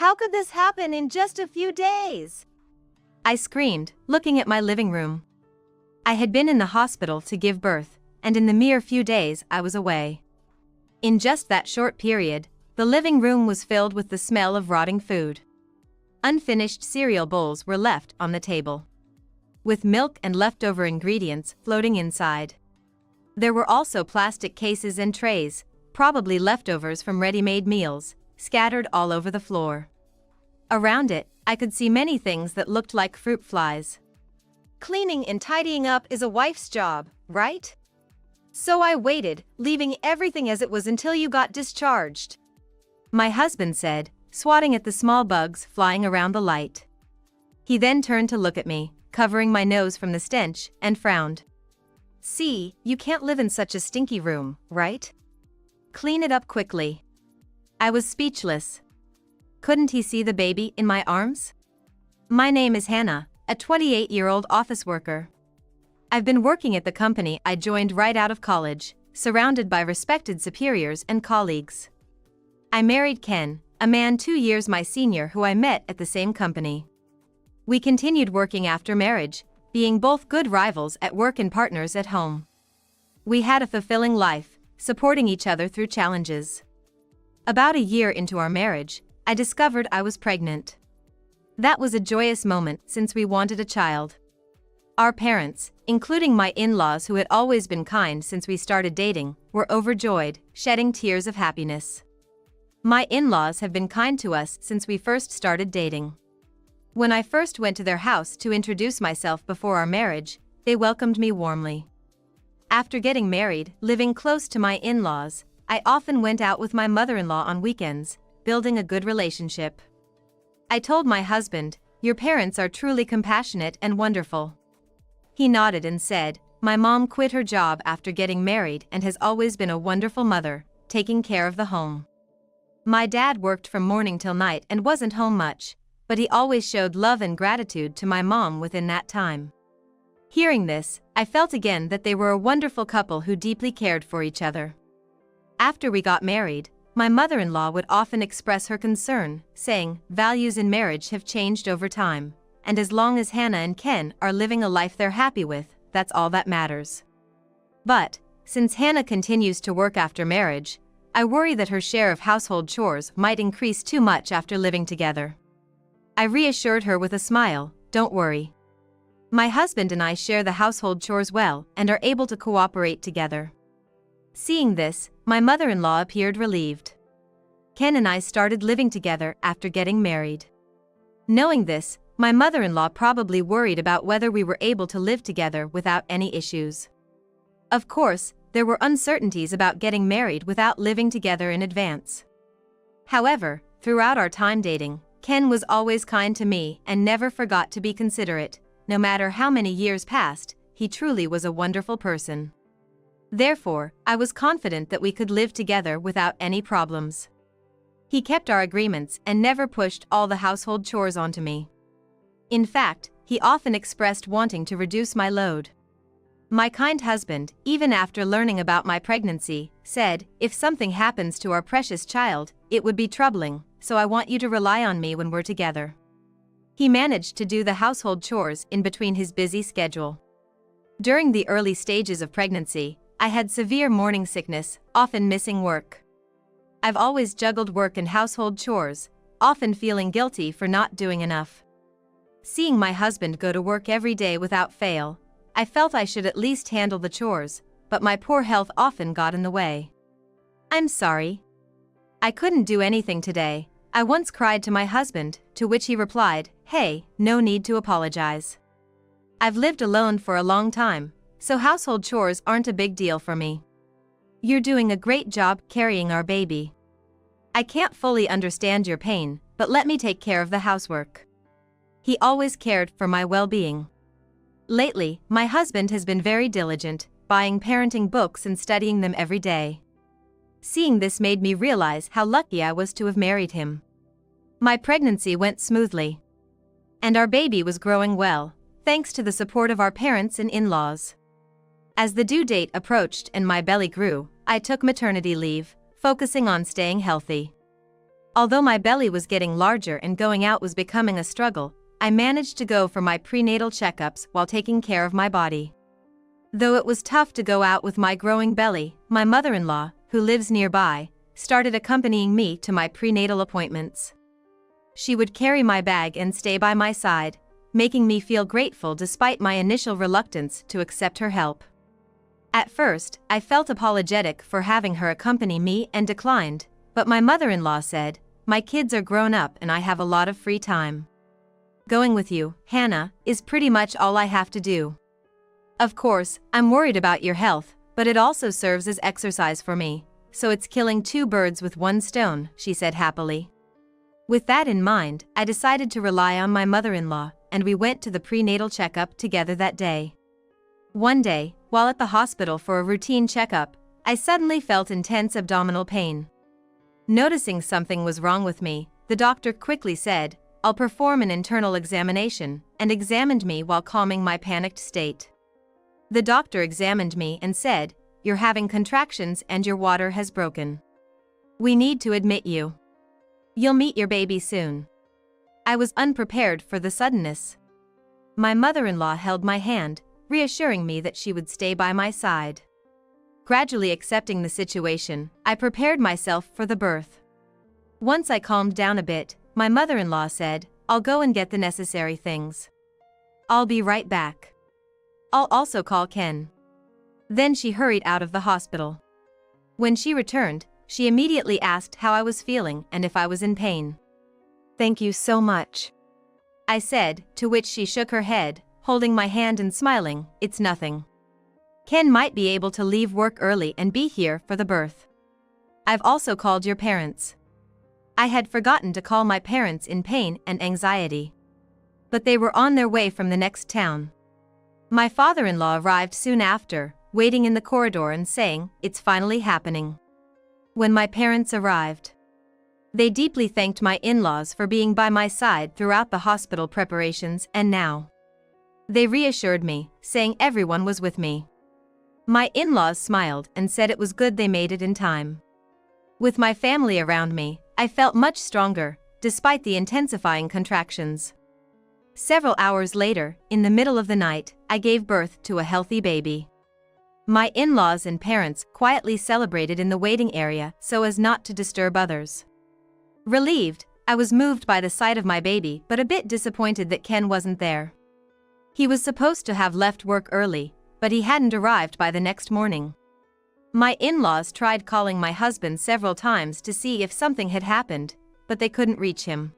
How could this happen in just a few days? I screamed, looking at my living room. I had been in the hospital to give birth, and in the mere few days I was away. In just that short period, the living room was filled with the smell of rotting food. Unfinished cereal bowls were left on the table, with milk and leftover ingredients floating inside. There were also plastic cases and trays, probably leftovers from ready-made meals, scattered all over the floor. Around it, I could see many things that looked like fruit flies. Cleaning and tidying up is a wife's job, right? So I waited, leaving everything as it was until you got discharged, my husband said, swatting at the small bugs flying around the light. He then turned to look at me, covering my nose from the stench, and frowned. See, you can't live in such a stinky room, right? Clean it up quickly. I was speechless. Couldn't he see the baby in my arms? My name is Hannah, a 28-year-old office worker. I've been working at the company I joined right out of college, surrounded by respected superiors and colleagues. I married Ken, a man 2 years my senior who I met at the same company. We continued working after marriage, being both good rivals at work and partners at home. We had a fulfilling life, supporting each other through challenges. About a year into our marriage, I discovered I was pregnant. That was a joyous moment since we wanted a child. Our parents, including my in-laws who had always been kind since we started dating, were overjoyed, shedding tears of happiness. My in-laws have been kind to us since we first started dating. When I first went to their house to introduce myself before our marriage, they welcomed me warmly. After getting married, living close to my in-laws, I often went out with my mother-in-law on weekends, building a good relationship. I told my husband, "Your parents are truly compassionate and wonderful." He nodded and said, "My mom quit her job after getting married and has always been a wonderful mother, taking care of the home. My dad worked from morning till night and wasn't home much, but he always showed love and gratitude to my mom within that time." Hearing this, I felt again that they were a wonderful couple who deeply cared for each other. After we got married, my mother-in-law would often express her concern, saying, "Values in marriage have changed over time, and as long as Hannah and Ken are living a life they're happy with, that's all that matters." But, since Hannah continues to work after marriage, I worry that her share of household chores might increase too much after living together. I reassured her with a smile, "Don't worry. My husband and I share the household chores well and are able to cooperate together." Seeing this, my mother-in-law appeared relieved. Ken and I started living together after getting married. Knowing this, my mother-in-law probably worried about whether we were able to live together without any issues. Of course, there were uncertainties about getting married without living together in advance. However, throughout our time dating, Ken was always kind to me and never forgot to be considerate. No matter how many years passed, he truly was a wonderful person. Therefore, I was confident that we could live together without any problems. He kept our agreements and never pushed all the household chores onto me. In fact, he often expressed wanting to reduce my load. My kind husband, even after learning about my pregnancy, said, "If something happens to our precious child, it would be troubling, so I want you to rely on me when we're together." He managed to do the household chores in between his busy schedule. During the early stages of pregnancy, I had severe morning sickness, often missing work. I've always juggled work and household chores, often feeling guilty for not doing enough. Seeing my husband go to work every day without fail, I felt I should at least handle the chores, but my poor health often got in the way. "I'm sorry. I couldn't do anything today," I once cried to my husband, to which he replied, "Hey, no need to apologize. I've lived alone for a long time, so household chores aren't a big deal for me. You're doing a great job carrying our baby. I can't fully understand your pain, but let me take care of the housework." He always cared for my well-being. Lately, my husband has been very diligent, buying parenting books and studying them every day. Seeing this made me realize how lucky I was to have married him. My pregnancy went smoothly, and our baby was growing well, thanks to the support of our parents and in-laws. As the due date approached and my belly grew, I took maternity leave, focusing on staying healthy. Although my belly was getting larger and going out was becoming a struggle, I managed to go for my prenatal checkups while taking care of my body. Though it was tough to go out with my growing belly, my mother-in-law, who lives nearby, started accompanying me to my prenatal appointments. She would carry my bag and stay by my side, making me feel grateful despite my initial reluctance to accept her help. At first, I felt apologetic for having her accompany me and declined, but my mother-in-law said, "My kids are grown up and I have a lot of free time. Going with you, Hannah, is pretty much all I have to do. Of course, I'm worried about your health, but it also serves as exercise for me, so it's killing two birds with one stone," she said happily. With that in mind, I decided to rely on my mother-in-law, and we went to the prenatal checkup together that day. One day, while at the hospital for a routine checkup, I suddenly felt intense abdominal pain. Noticing something was wrong with me, the doctor quickly said, "I'll perform an internal examination," and examined me while calming my panicked state. The doctor examined me and said, "You're having contractions and your water has broken. We need to admit you. You'll meet your baby soon." I was unprepared for the suddenness. My mother-in-law held my hand, reassuring me that she would stay by my side. Gradually accepting the situation, I prepared myself for the birth. Once I calmed down a bit, my mother-in-law said, "I'll go and get the necessary things. I'll be right back. I'll also call Ken." Then she hurried out of the hospital. When she returned, she immediately asked how I was feeling and if I was in pain. "Thank you so much," I said, to which she shook her head, holding my hand and smiling, "It's nothing. Ken might be able to leave work early and be here for the birth. I've also called your parents." I had forgotten to call my parents in pain and anxiety. But they were on their way from the next town. My father-in-law arrived soon after, waiting in the corridor and saying, "It's finally happening." When my parents arrived, they deeply thanked my in-laws for being by my side throughout the hospital preparations, and now they reassured me, saying everyone was with me. My in-laws smiled and said it was good they made it in time. With my family around me, I felt much stronger, despite the intensifying contractions. Several hours later, in the middle of the night, I gave birth to a healthy baby. My in-laws and parents quietly celebrated in the waiting area so as not to disturb others. Relieved, I was moved by the sight of my baby but a bit disappointed that Ken wasn't there. He was supposed to have left work early, but he hadn't arrived by the next morning. My in-laws tried calling my husband several times to see if something had happened, but they couldn't reach him.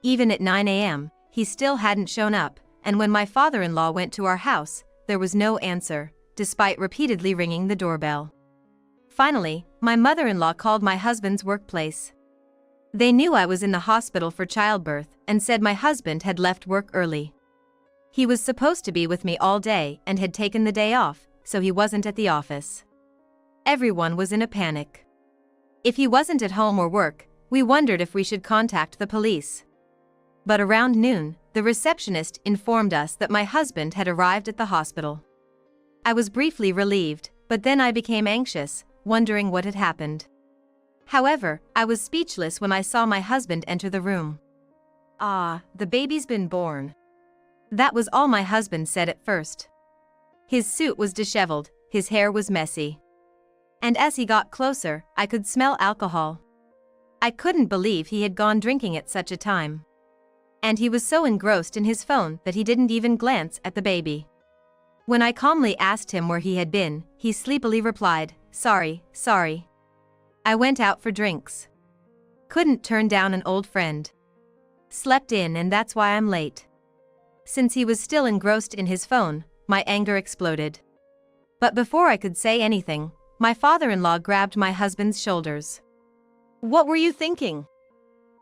Even at 9 a.m., he still hadn't shown up, and when my father-in-law went to our house, there was no answer, despite repeatedly ringing the doorbell. Finally, my mother-in-law called my husband's workplace. They knew I was in the hospital for childbirth and said my husband had left work early. He was supposed to be with me all day and had taken the day off, so he wasn't at the office. Everyone was in a panic. If he wasn't at home or work, we wondered if we should contact the police. But around noon, the receptionist informed us that my husband had arrived at the hospital. I was briefly relieved, but then I became anxious, wondering what had happened. However, I was speechless when I saw my husband enter the room. "Ah, the baby's been born." That was all my husband said at first. His suit was disheveled, his hair was messy. And as he got closer, I could smell alcohol. I couldn't believe he had gone drinking at such a time. And he was so engrossed in his phone that he didn't even glance at the baby. When I calmly asked him where he had been, he sleepily replied, Sorry. I went out for drinks. Couldn't turn down an old friend. Slept in and that's why I'm late." Since he was still engrossed in his phone, my anger exploded. But before I could say anything, my father-in-law grabbed my husband's shoulders. "What were you thinking?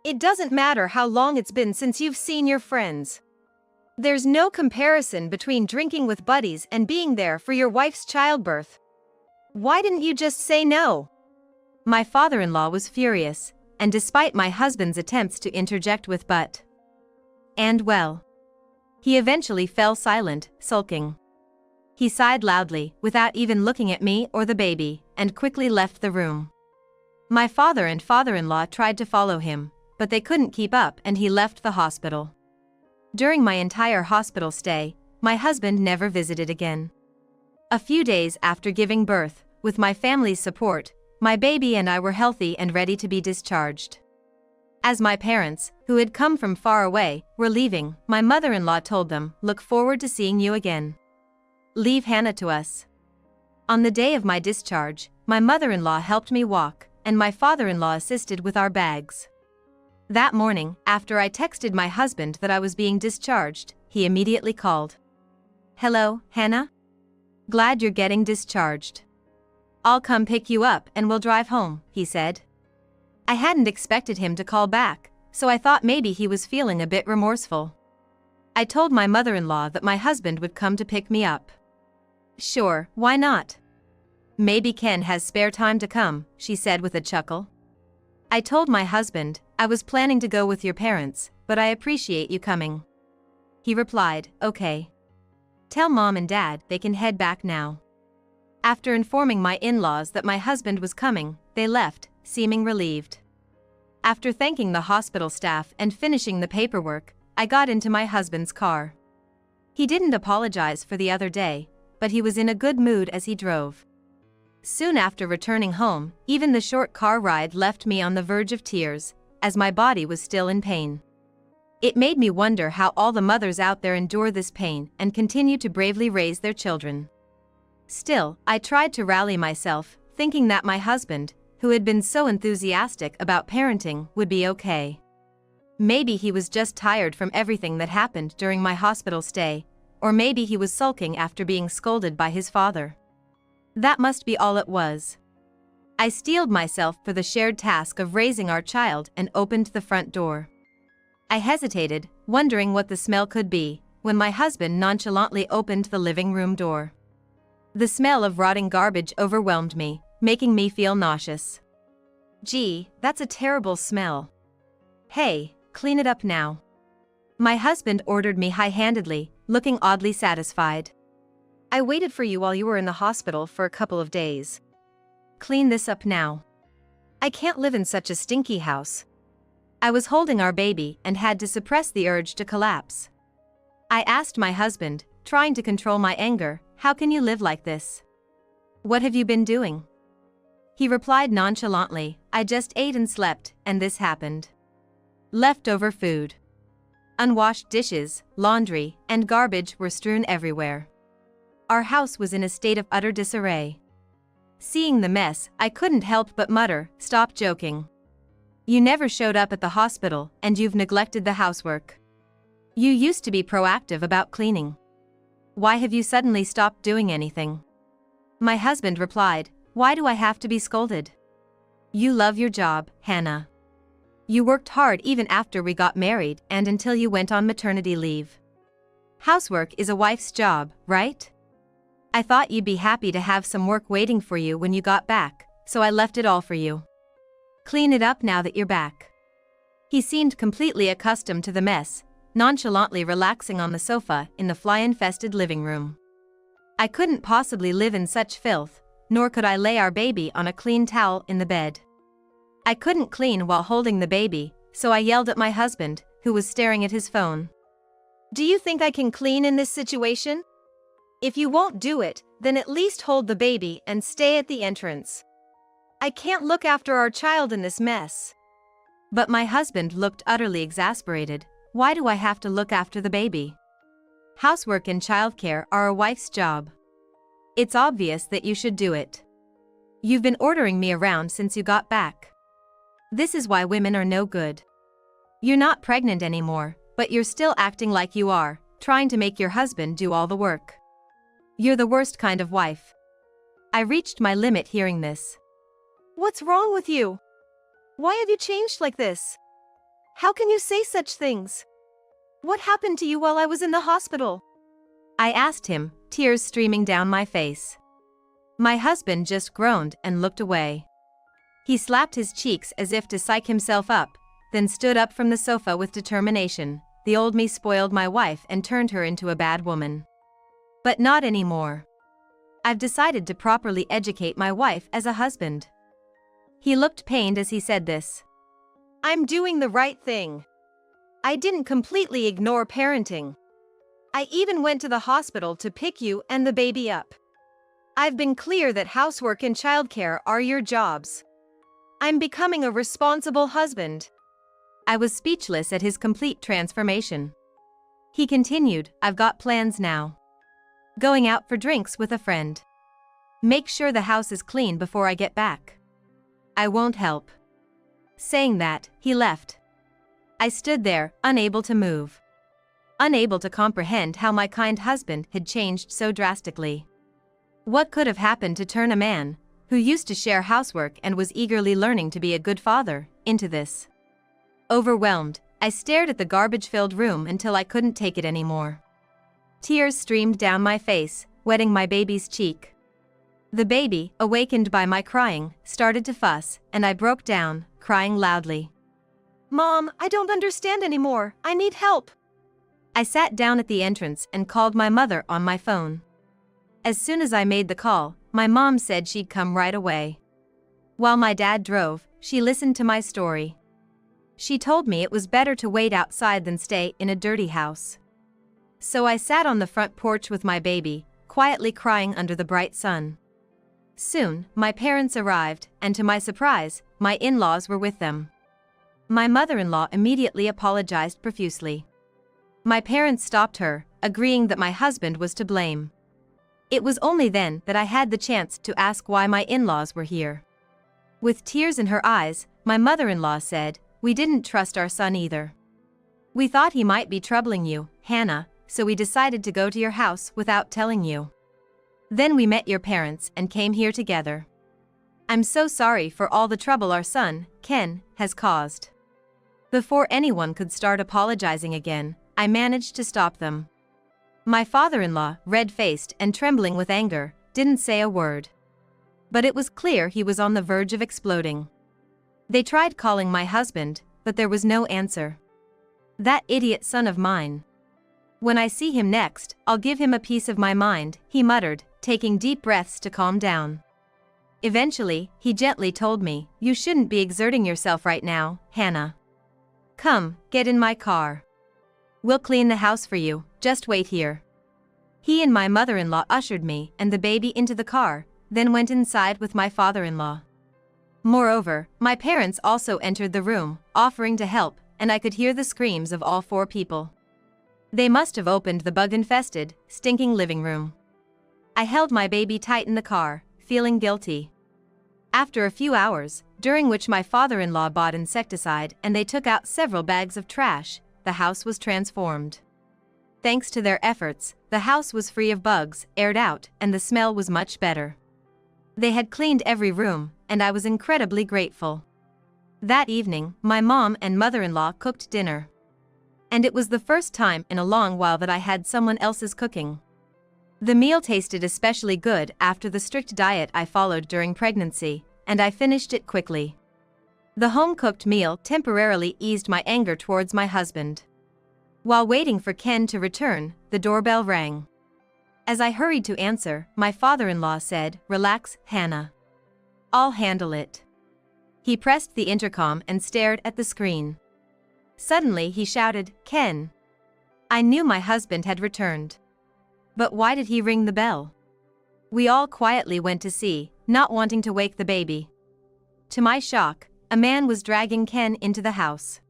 It doesn't matter how long it's been since you've seen your friends. There's no comparison between drinking with buddies and being there for your wife's childbirth. Why didn't you just say no?" My father-in-law was furious, and despite my husband's attempts to interject with "but" and "well," he eventually fell silent, sulking. He sighed loudly, without even looking at me or the baby, and quickly left the room. My father and father-in-law tried to follow him, but they couldn't keep up and he left the hospital. During my entire hospital stay, my husband never visited again. A few days after giving birth, with my family's support, my baby and I were healthy and ready to be discharged. As my parents, who had come from far away, were leaving, my mother-in-law told them, "Look forward to seeing you again. Leave Hannah to us." On the day of my discharge, my mother-in-law helped me walk, and my father-in-law assisted with our bags. That morning, after I texted my husband that I was being discharged, he immediately called. "Hello, Hannah? Glad you're getting discharged. I'll come pick you up and we'll drive home," he said. I hadn't expected him to call back, so I thought maybe he was feeling a bit remorseful. I told my mother-in-law that my husband would come to pick me up. "Sure, why not? Maybe Ken has spare time to come," she said with a chuckle. I told my husband, "I was planning to go with your parents, but I appreciate you coming." He replied, "Okay. Tell mom and dad they can head back now." After informing my in-laws that my husband was coming, they left, seeming relieved. After thanking the hospital staff and finishing the paperwork, I got into my husband's car. He didn't apologize for the other day, but he was in a good mood as he drove. Soon after returning home, even the short car ride left me on the verge of tears, as my body was still in pain. It made me wonder how all the mothers out there endure this pain and continue to bravely raise their children. Still, I tried to rally myself, thinking that my husband, who had been so enthusiastic about parenting, would be okay. Maybe he was just tired from everything that happened during my hospital stay, or maybe he was sulking after being scolded by his father. That must be all it was. I steeled myself for the shared task of raising our child and opened the front door. I hesitated, wondering what the smell could be, when my husband nonchalantly opened the living room door. The smell of rotting garbage overwhelmed me, making me feel nauseous. "Gee, that's a terrible smell. Hey, clean it up now." My husband ordered me high-handedly, looking oddly satisfied. "I waited for you while you were in the hospital for a couple of days. Clean this up now. I can't live in such a stinky house." I was holding our baby and had to suppress the urge to collapse. I asked my husband, trying to control my anger, "How can you live like this? What have you been doing?" He replied nonchalantly, "I just ate and slept, and this happened." Leftover food, unwashed dishes, laundry, and garbage were strewn everywhere. Our house was in a state of utter disarray. Seeing the mess, I couldn't help but mutter, "Stop joking. You never showed up at the hospital, and you've neglected the housework. You used to be proactive about cleaning. Why have you suddenly stopped doing anything?" My husband replied, "Why do I have to be scolded? You love your job, Hannah. You worked hard even after we got married and until you went on maternity leave. Housework is a wife's job, right? I thought you'd be happy to have some work waiting for you when you got back, so I left it all for you. Clean it up now that you're back." He seemed completely accustomed to the mess, nonchalantly relaxing on the sofa in the fly-infested living room. I couldn't possibly live in such filth, nor could I lay our baby on a clean towel in the bed. I couldn't clean while holding the baby, so I yelled at my husband, who was staring at his phone. "Do you think I can clean in this situation? If you won't do it, then at least hold the baby and stay at the entrance. I can't look after our child in this mess." But my husband looked utterly exasperated. "Why do I have to look after the baby? Housework and childcare are a wife's job. It's obvious that you should do it. You've been ordering me around since you got back. This is why women are no good. You're not pregnant anymore, but you're still acting like you are, trying to make your husband do all the work. You're the worst kind of wife." I reached my limit hearing this. "What's wrong with you? Why have you changed like this? How can you say such things? What happened to you while I was in the hospital?" I asked him, tears streaming down my face. My husband just groaned and looked away. He slapped his cheeks as if to psych himself up, then stood up from the sofa with determination. "The old me spoiled my wife and turned her into a bad woman. But not anymore. I've decided to properly educate my wife as a husband. He looked pained as he said this. I'm doing the right thing. I didn't completely ignore parenting. I even went to the hospital to pick you and the baby up. I've been clear that housework and childcare are your jobs. I'm becoming a responsible husband. I was speechless at his complete transformation. He continued, I've got plans now. Going out for drinks with a friend. Make sure the house is clean before I get back. I won't help. Saying that, he left. I stood there, unable to move. Unable to comprehend how my kind husband had changed so drastically. What could have happened to turn a man, who used to share housework and was eagerly learning to be a good father, into this? Overwhelmed, I stared at the garbage-filled room until I couldn't take it anymore. Tears streamed down my face, wetting my baby's cheek. The baby, awakened by my crying, started to fuss, and I broke down, crying loudly. Mom, I don't understand anymore. I need help. I sat down at the entrance and called my mother on my phone. As soon as I made the call, my mom said she'd come right away. While my dad drove, she listened to my story. She told me it was better to wait outside than stay in a dirty house. So I sat on the front porch with my baby, quietly crying under the bright sun. Soon, my parents arrived, and to my surprise, my in-laws were with them. My mother-in-law immediately apologized profusely. My parents stopped her, agreeing that my husband was to blame. It was only then that I had the chance to ask why my in-laws were here. With tears in her eyes, my mother-in-law said, we didn't trust our son either. We thought he might be troubling you, Hannah, so we decided to go to your house without telling you. Then we met your parents and came here together. I'm so sorry for all the trouble our son, Ken, has caused. Before anyone could start apologizing again, I managed to stop them. My father-in-law, red-faced and trembling with anger, didn't say a word. But it was clear he was on the verge of exploding. They tried calling my husband, but there was no answer. That idiot son of mine. When I see him next, I'll give him a piece of my mind, he muttered, taking deep breaths to calm down. Eventually, he gently told me, you shouldn't be exerting yourself right now, Hannah. Come, get in my car. We'll clean the house for you, just wait here. He and my mother-in-law ushered me and the baby into the car, then went inside with my father-in-law. Moreover, my parents also entered the room, offering to help, and I could hear the screams of all four people. They must have opened the bug-infested, stinking living room. I held my baby tight in the car, feeling guilty. After a few hours, during which my father-in-law bought insecticide and they took out several bags of trash, the house was transformed. Thanks to their efforts, the house was free of bugs, aired out, and the smell was much better. They had cleaned every room, and I was incredibly grateful. That evening, my mom and mother-in-law cooked dinner. And it was the first time in a long while that I had someone else's cooking. The meal tasted especially good after the strict diet I followed during pregnancy, and I finished it quickly. The home-cooked meal temporarily eased my anger towards my husband. While waiting for Ken to return, the doorbell rang. As I hurried to answer, my father-in-law said, "Relax, Hannah. I'll handle it." He pressed the intercom and stared at the screen. Suddenly he shouted, "Ken." I knew my husband had returned. But why did he ring the bell? We all quietly went to see, not wanting to wake the baby. To my shock, a man was dragging Ken into the house.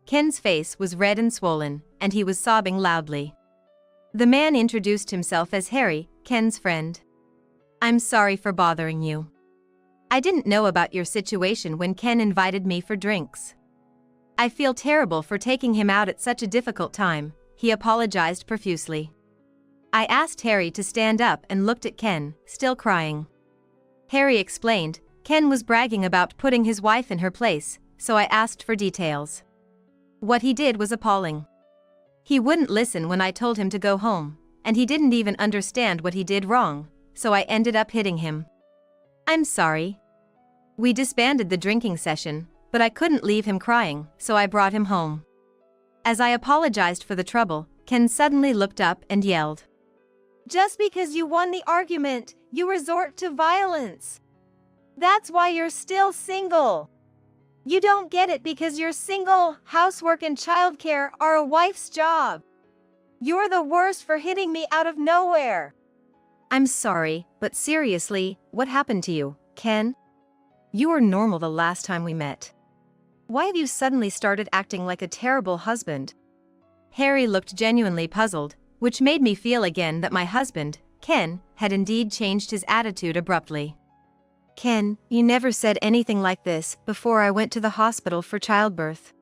Ken's face was red and swollen, and he was sobbing loudly. The man introduced himself as Harry, Ken's friend. "I'm sorry for bothering you. I didn't know about your situation when Ken invited me for drinks. I feel terrible for taking him out at such a difficult time," he apologized profusely. I asked Harry to stand up and looked at Ken, still crying. Harry explained, Ken was bragging about putting his wife in her place, so I asked for details. What he did was appalling. He wouldn't listen when I told him to go home, and he didn't even understand what he did wrong, so I ended up hitting him. "I'm sorry." We disbanded the drinking session, but I couldn't leave him crying, so I brought him home. As I apologized for the trouble, Ken suddenly looked up and yelled, "Just because you won the argument, you resort to violence. That's why you're still single. You don't get it because you're single. Housework and childcare are a wife's job. You're the worst for hitting me out of nowhere. I'm sorry, but seriously, what happened to you, Ken? You were normal the last time we met. Why have you suddenly started acting like a terrible husband? Harry looked genuinely puzzled, which made me feel again that my husband, Ken, had indeed changed his attitude abruptly. Ken, you never said anything like this before I went to the hospital for childbirth.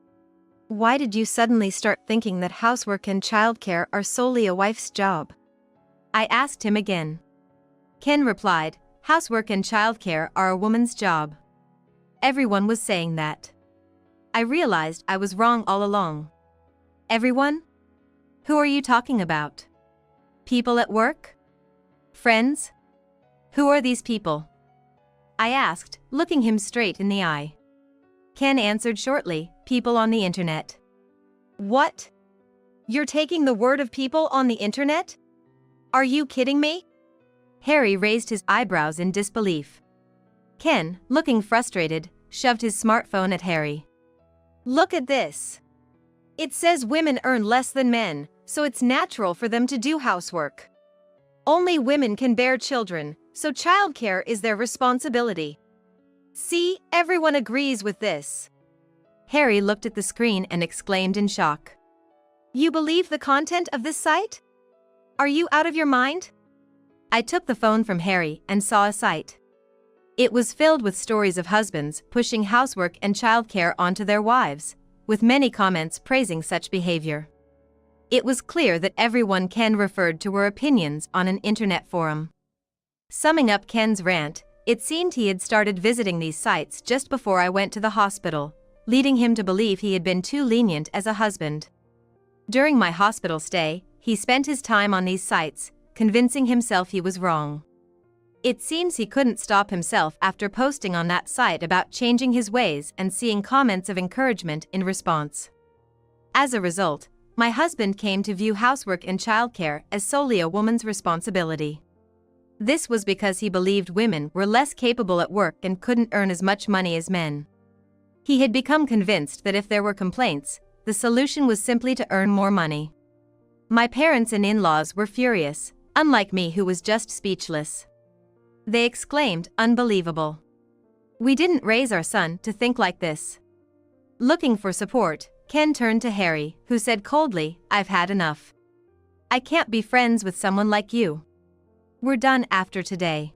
Why did you suddenly start thinking that housework and childcare are solely a wife's job? I asked him again. Ken replied, housework and childcare are a woman's job. Everyone was saying that. I realized I was wrong all along. Everyone? Who are you talking about? People at work? Friends? Who are these people? I asked, looking him straight in the eye. Ken answered shortly, people on the internet. What? You're taking the word of people on the internet? Are you kidding me? Harry raised his eyebrows in disbelief. Ken, looking frustrated, shoved his smartphone at Harry. Look at this. It says women earn less than men, so it's natural for them to do housework. Only women can bear children, so childcare is their responsibility. See, everyone agrees with this. Harry looked at the screen and exclaimed in shock. You believe the content of this site? Are you out of your mind? I took the phone from Harry and saw a site. It was filled with stories of husbands pushing housework and childcare onto their wives, with many comments praising such behavior. It was clear that everyone Ken referred to were opinions on an internet forum. Summing up Ken's rant, it seemed he had started visiting these sites just before I went to the hospital, leading him to believe he had been too lenient as a husband. During my hospital stay, he spent his time on these sites, convincing himself he was wrong. It seems he couldn't stop himself after posting on that site about changing his ways and seeing comments of encouragement in response. As a result, my husband came to view housework and childcare as solely a woman's responsibility. This was because he believed women were less capable at work and couldn't earn as much money as men. He had become convinced that if there were complaints, the solution was simply to earn more money. My parents and in-laws were furious, unlike me who was just speechless. They exclaimed, unbelievable. We didn't raise our son to think like this. Looking for support, Ken turned to Harry, who said coldly, I've had enough. I can't be friends with someone like you. We're done after today.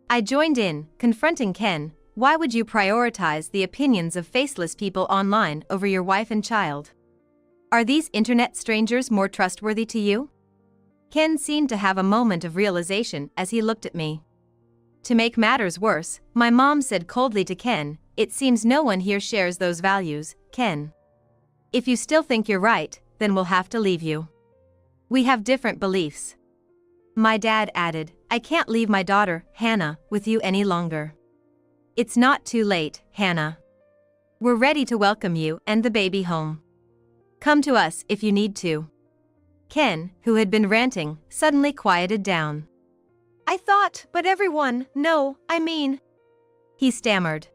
I joined in, confronting Ken, why would you prioritize the opinions of faceless people online over your wife and child? Are these internet strangers more trustworthy to you? Ken seemed to have a moment of realization as he looked at me. To make matters worse, my mom said coldly to Ken, it seems no one here shares those values, Ken. If you still think you're right, then we'll have to leave you. We have different beliefs. My dad added, I can't leave my daughter, Hannah, with you any longer. It's not too late, Hannah. We're ready to welcome you and the baby home. Come to us if you need to. Ken, who had been ranting, suddenly quieted down. I thought, but everyone, no, I mean. He stammered.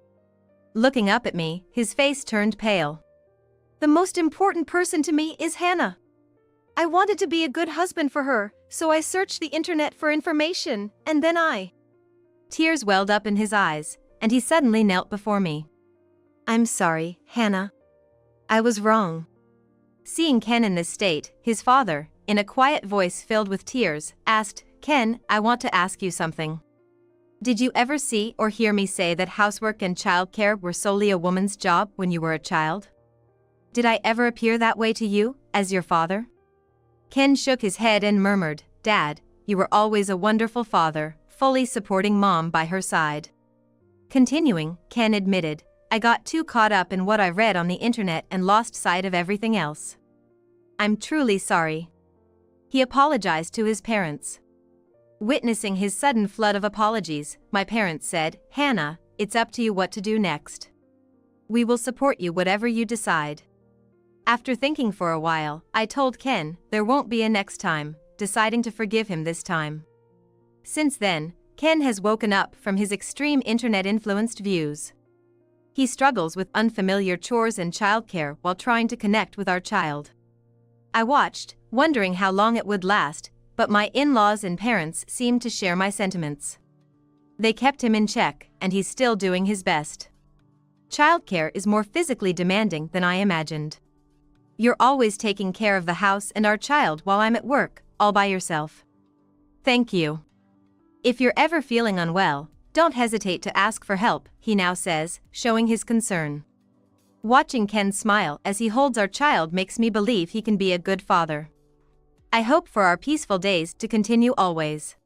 Looking up at me, his face turned pale. The most important person to me is Hannah. I wanted to be a good husband for her, so I searched the internet for information, and then Tears welled up in his eyes, and he suddenly knelt before me. I'm sorry, Hannah. I was wrong. Seeing Ken in this state, his father, in a quiet voice filled with tears, asked, Ken, I want to ask you something. Did you ever see or hear me say that housework and childcare were solely a woman's job when you were a child? Did I ever appear that way to you, as your father? Ken shook his head and murmured, Dad, you were always a wonderful father, fully supporting Mom by her side. Continuing, Ken admitted, I got too caught up in what I read on the internet and lost sight of everything else. I'm truly sorry. He apologized to his parents. Witnessing his sudden flood of apologies, my parents said, Hannah, it's up to you what to do next. We will support you whatever you decide. After thinking for a while, I told Ken there won't be a next time, deciding to forgive him this time. Since then, Ken has woken up from his extreme internet-influenced views. He struggles with unfamiliar chores and childcare while trying to connect with our child. I watched, wondering how long it would last, but my in-laws and parents seemed to share my sentiments. They kept him in check, and he's still doing his best. Childcare is more physically demanding than I imagined. You're always taking care of the house and our child while I'm at work, all by yourself. Thank you. If you're ever feeling unwell, don't hesitate to ask for help, he now says, showing his concern. Watching Ken smile as he holds our child makes me believe he can be a good father. I hope for our peaceful days to continue always.